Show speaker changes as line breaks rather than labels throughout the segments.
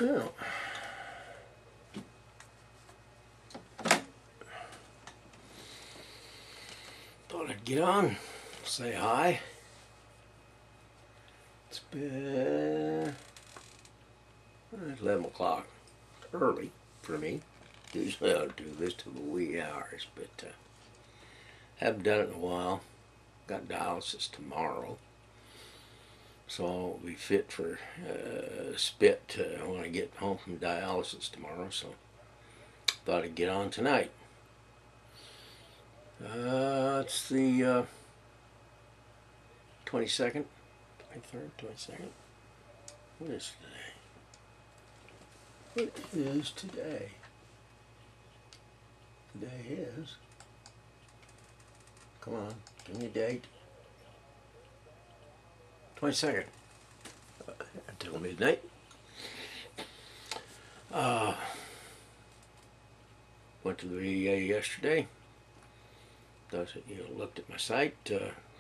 Well, thought I'd get on, say hi. It's been 11 o'clock. Early for me. Usually I don't do this till the wee hours, but haven't done it in a while. Got dialysis tomorrow, so I'll be fit for spit when I get home from dialysis tomorrow. So thought I'd get on tonight. It's the 22nd, 23rd, 22nd. What is today? What is today? Today is. Come on, give me a date. 22nd. Until midnight. Went to the VA yesterday. Looked at my site.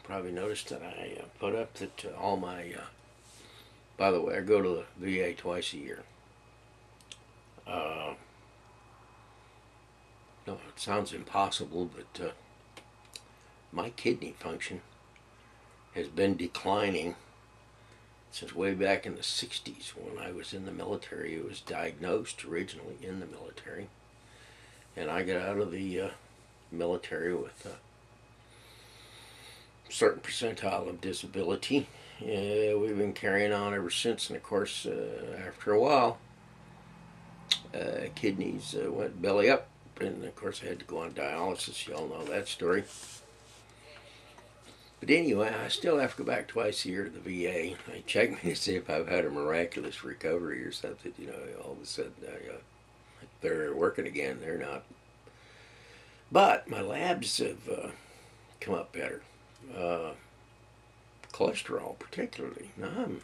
Probably noticed that I put up that all my. By the way, I go to the VA twice a year. No, it sounds impossible, but my kidney function has been declining since way back in the 60s when I was in the military. It was diagnosed originally in the military, and I got out of the military with a certain percentile of disability. We've been carrying on ever since, and of course, after a while, kidneys went belly up, and of course I had to go on dialysis. You all know that story. But anyway, I still have to go back twice a year to the VA. They check me to see if I've had a miraculous recovery or something. All of a sudden they're working again. They're not. But my labs have come up better. Cholesterol particularly. Now I'm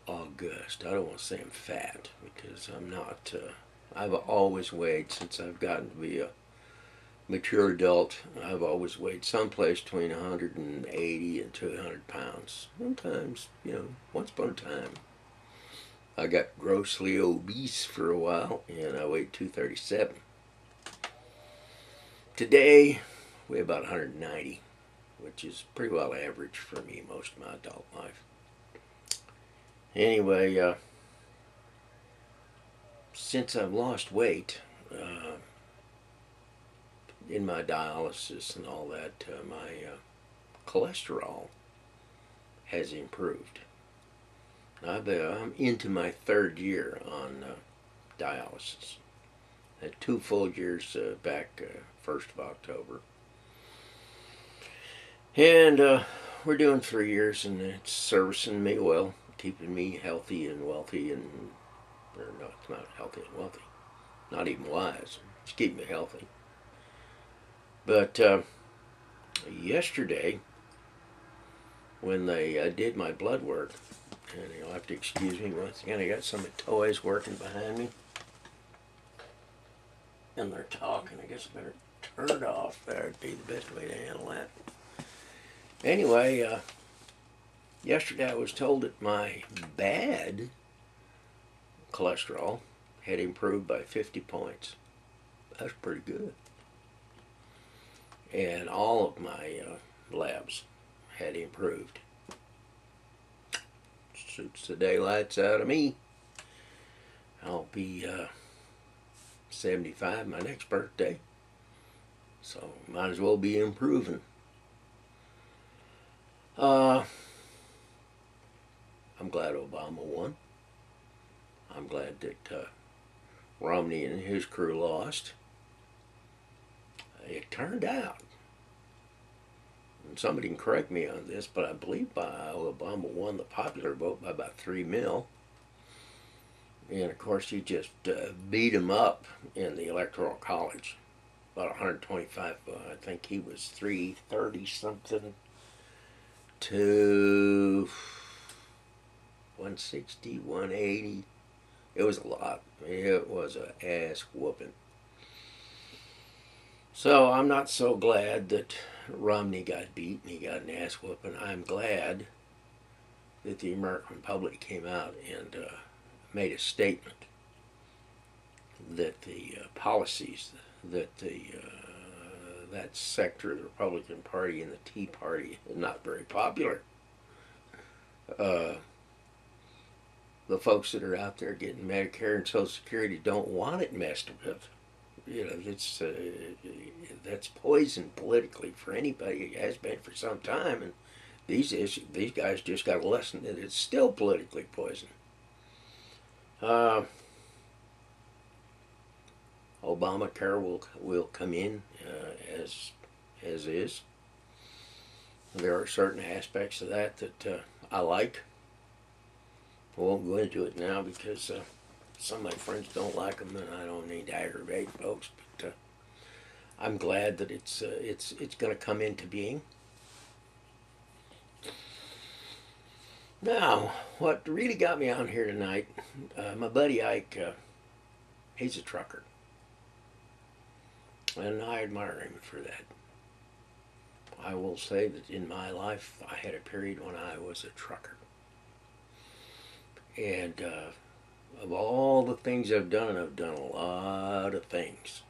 august. I don't want to say I'm fat because I'm not. I've always weighed since I've gotten to be a mature adult. I've always weighed someplace between 180 and 200 pounds. Sometimes, once upon a time, I got grossly obese for a while, and I weighed 237. Today, I weigh about 190, which is pretty well average for me most of my adult life. Anyway, since I've lost weight, in my dialysis and all that, my cholesterol has improved. I'm into my third year on dialysis. I had 2 full years back 1st of October. And we're doing 3 years, and it's servicing me well, keeping me healthy and wealthy, or no, it's not healthy and wealthy, not even wise. It's keeping me healthy. But yesterday, when they did my blood work, and you'll have to excuse me once again, I got some toys working behind me, and they're talking. I guess I better turn it off. That would be the best way to handle that. Anyway, yesterday I was told that my bad cholesterol had improved by 50 points. That's pretty good. And all of my labs had improved. Suits the daylights out of me. I'll be 75 my next birthday, so might as well be improving. I'm glad Obama won. I'm glad that Romney and his crew lost. It turned out, and somebody can correct me on this, but I believe Obama won the popular vote by about 3 mil. And of course, he just beat him up in the Electoral College. About 125, I think he was 330 something to 160, 180. It was a lot. It was an ass whooping. So I'm not so glad that Romney got beat and he got an ass whooping. I'm glad that the American public came out and made a statement that the policies that that sector of the Republican Party and the Tea Party is not very popular. The folks that are out there getting Medicare and Social Security don't want it messed with. You know, that's poison politically for anybody. It has been for some time, and these guys just got a lesson that it's still politically poison. Obamacare will come in as is. There are certain aspects of that I like. I won't go into it now because some of my friends don't like them, and I don't need to aggravate folks. But I'm glad that it's going to come into being. Now, what really got me on here tonight, my buddy Ike, he's a trucker, and I admire him for that. I will say that in my life, I had a period when I was a trucker. And of all the things I've done a lot of things.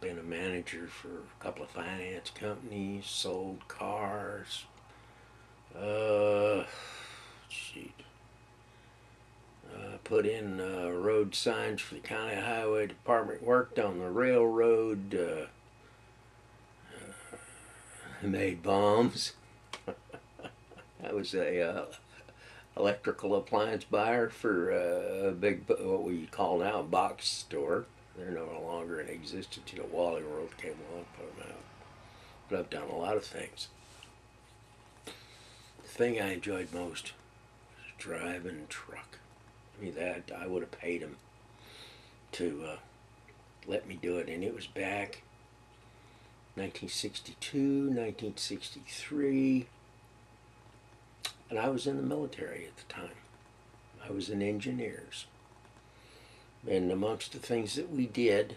Been a manager for a couple of finance companies, sold cars, put in road signs for the county highway department, worked on the railroad, made bombs. I was a electrical appliance buyer for a big, what we call now a box store. They're no longer in existence. You know, Wally World came along, put them out. But I've done a lot of things. The thing I enjoyed most was driving a truck. I mean, that I would have paid him to let me do it, and it was back 1962, 1963. And I was in the military at the time. I was in engineers. And amongst the things that we did,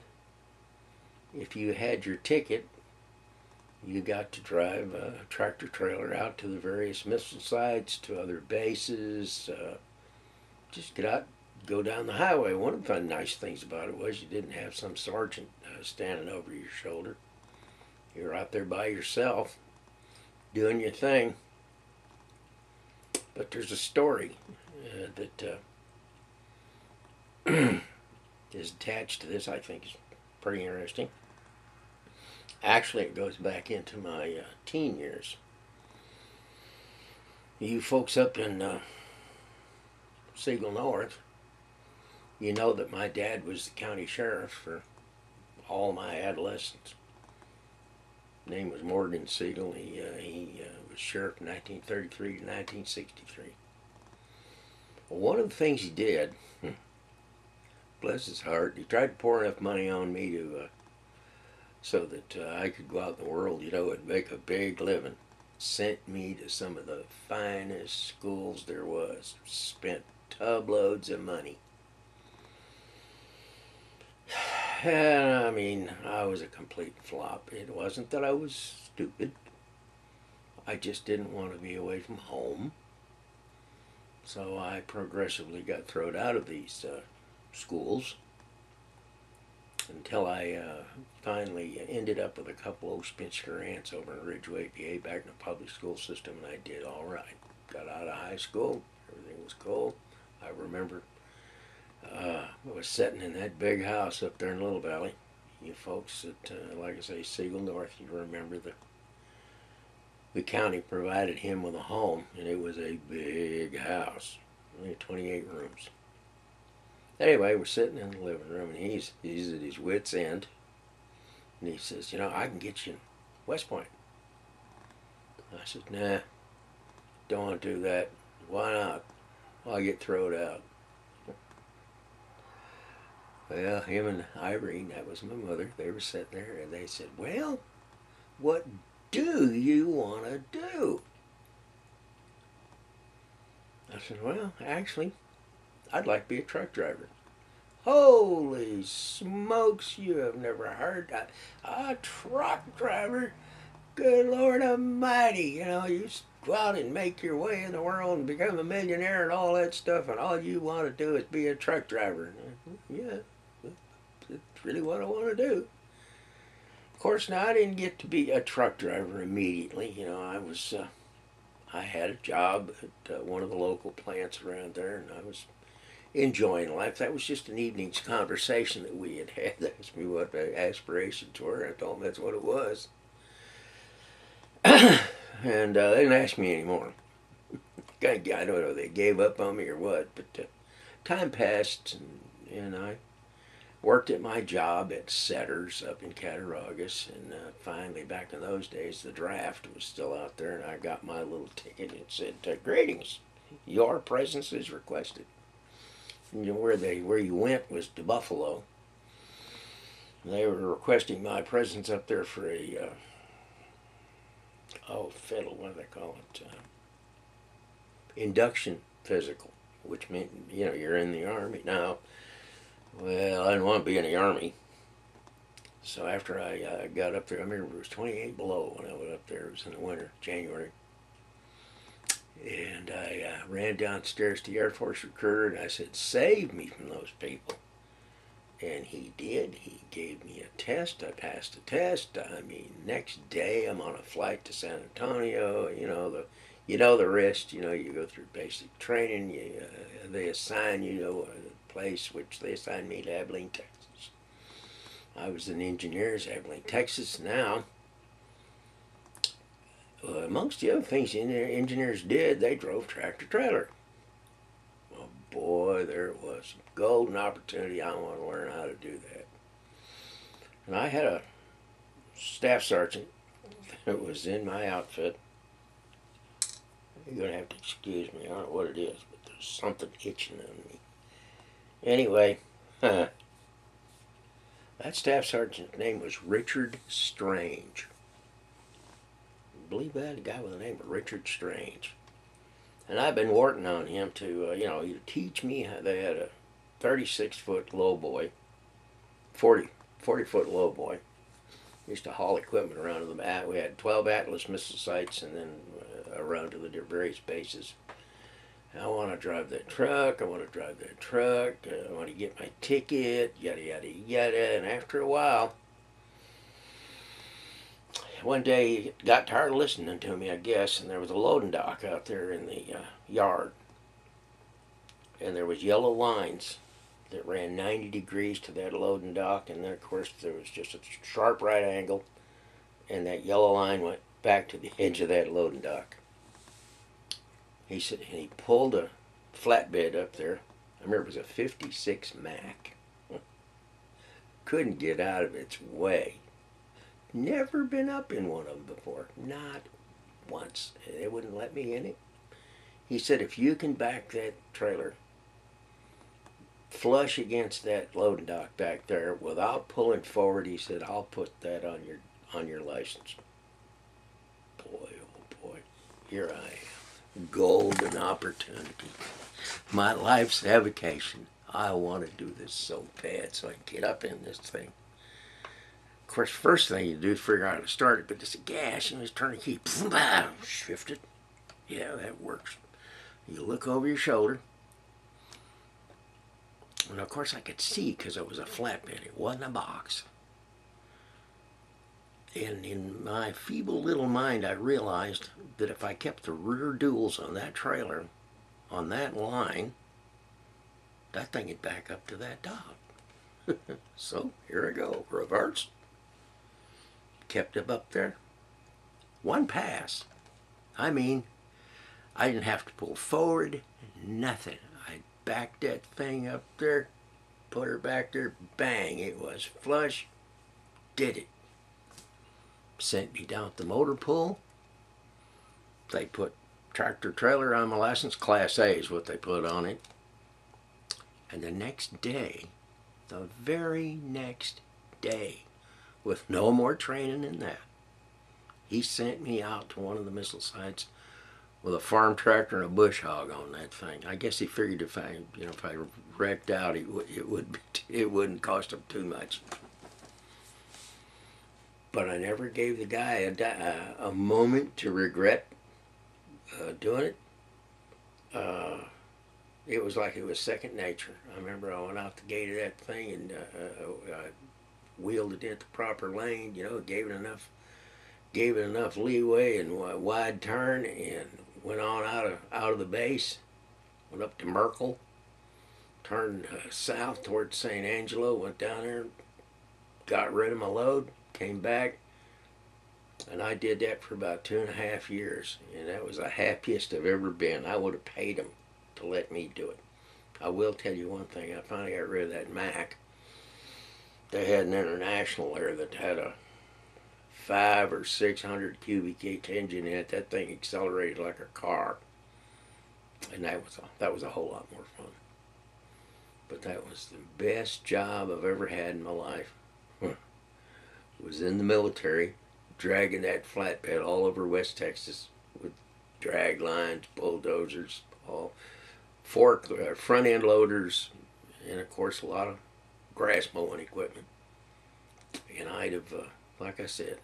if you had your ticket, you got to drive a tractor trailer out to the various missile sites, to other bases, just get out, go down the highway. One of the nice things about it was you didn't have some sergeant standing over your shoulder. You were out there by yourself, doing your thing. But there's a story that is attached to this I think is pretty interesting. Actually, it goes back into my teen years. You folks up in Siegel North, you know that my dad was the county sheriff for all my adolescence. His name was Morgan Siegel. He was sheriff from 1933 to 1963. Well, one of the things he did, bless his heart, he tried to pour enough money on me to so that I could go out in the world, you know, and make a big living. Sent me to some of the finest schools there was. Spent tub loads of money. And I mean, I was a complete flop. It wasn't that I was stupid. I just didn't want to be away from home. So I progressively got thrown out of these schools until I finally ended up with a couple old Spinster aunts over in Ridgeway, PA, back in the public school system, and I did all right. Got out of high school. Everything was cool. I remember I was sitting in that big house up there in Little Valley. You folks that, like I say, Siegel North, you remember the county provided him with a home, and it was a big house, only 28 rooms. Anyway, we're sitting in the living room, and he's at his wit's end, and he says, you know, I can get you in West Point. I said, nah, don't want to do that. Why not? Well, I get thrown out. Well, him and Irene, that was my mother, they were sitting there, and they said, well, what do you want to do? I said, well, actually, I'd like to be a truck driver. Holy smokes, you have never heard that. A truck driver? Good Lord Almighty, you know, you go out and make your way in the world and become a millionaire and all that stuff, and all you want to do is be a truck driver. Yeah, that's really what I want to do. Of course, now I didn't get to be a truck driver immediately. You know, I had a job at one of the local plants around there, and I was enjoying life. That was just an evening's conversation that we had had. They asked me what the aspirations were. I told them that's what it was. And they didn't ask me anymore. I don't know if they gave up on me or what, but time passed, and I worked at my job at Setter's up in Cattaraugus, and finally, back in those days, the draft was still out there, and I got my little ticket. It said, "Greetings, your presence is requested." You know, where you went was to Buffalo. They were requesting my presence up there for a fiddle, what do they call it? Induction physical, which meant, you know, you're in the Army. Now, well, I didn't want to be in the Army. So after I got up there, I remember it was 28 below when I went up there. It was in the winter, January. And I ran downstairs to the Air Force recruiter, and I said, "Save me from those people." And he did. He gave me a test. I passed the test. I mean, next day I'm on a flight to San Antonio. You know the rest. You know, you go through basic training. They assign you to a place, which they assigned me to Abilene, Texas. I was in engineers, Abilene, Texas. Now, amongst the other things engineers did, they drove tractor trailer. Oh boy, there it was. Golden opportunity. I want to learn how to do that. And I had a staff sergeant that was in my outfit. You're going to have to excuse me. I don't know what it is, but there's something itching on me. Anyway, that staff sergeant's name was Richard Strange. Believe that? A guy with the name of Richard Strange. And I've been working on him to, teach me how. They had a 36-foot lowboy, 40-foot lowboy. Used to haul equipment around to the back. We had 12 Atlas missile sites, and then around to the various bases. I want to drive that truck. I want to drive that truck. I want to get my ticket. Yada yada yada. And after a while, one day he got tired of listening to me, I guess, and there was a loading dock out there in the yard. And there was yellow lines that ran 90 degrees to that loading dock, and then of course there was just a sharp right angle, and that yellow line went back to the edge of that loading dock. He said, and he pulled a flatbed up there. I remember it was a 56 Mack. Couldn't get out of its way. Never been up in one of them before. Not once. They wouldn't let me in it. He said, if you can back that trailer flush against that loading dock back there without pulling forward, he said, I'll put that on your license. Boy, oh boy, here I am. Golden opportunity. My life's avocation. I want to do this so bad so I can get up in this thing. Of course, first thing you do is figure out how to start it, but it's a gas, and just turn the key, shift it. Yeah, that works. You look over your shoulder, and of course I could see because it was a flatbed. It wasn't a box. And in my feeble little mind, I realized that if I kept the rear duals on that trailer, on that line, that thing would back up to that dock. So here I go, reverse. Kept it up there. One pass. I mean, I didn't have to pull forward, nothing. I backed that thing up there, put her back there, bang, it was flush, did it. Sent me down to the motor pool. They put tractor trailer on my license, Class A is what they put on it. And the next day, the very next day, with no more training than that, he sent me out to one of the missile sites with a farm tractor and a bush hog on that thing. I guess he figured if I wrecked out, it wouldn't cost him too much. But I never gave the guy a moment to regret doing it, it was like it was second nature. I remember I went out the gate of that thing and I wheeled it into the proper lane. You know, gave it enough leeway and a wide turn, and went on out of the base. Went up to Merkel, turned south towards St. Angelo, went down there, got rid of my load, came back, and I did that for about 2.5 years, and that was the happiest I've ever been. I would have paid them to let me do it. I will tell you one thing, I finally got rid of that Mack. They had an International there that had a 500 or 600 cubic inch engine in it. That thing accelerated like a car, and that was a whole lot more fun. But that was the best job I've ever had in my life. Was in the military, dragging that flatbed all over West Texas with drag lines, bulldozers, all front end loaders, and of course a lot of grass mowing equipment. And I'd have, like I said,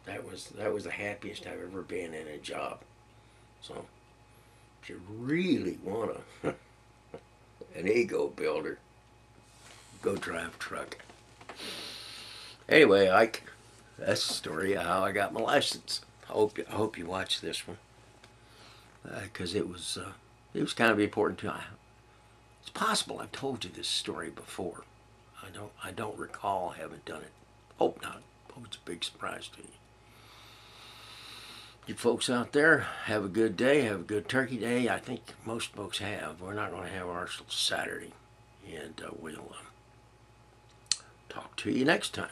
that was the happiest I've ever been in a job. So if you really want an ego builder, go drive a truck. Anyway, that's the story of how I got my license. I hope you watch this one, because it was kind of important to me. It's possible I've told you this story before. I don't recall having done it. Hope not. Hope it's a big surprise to you. You folks out there, have a good day. Have a good Turkey Day. I think most folks have. We're not going to have ours till Saturday, and we'll talk to you next time.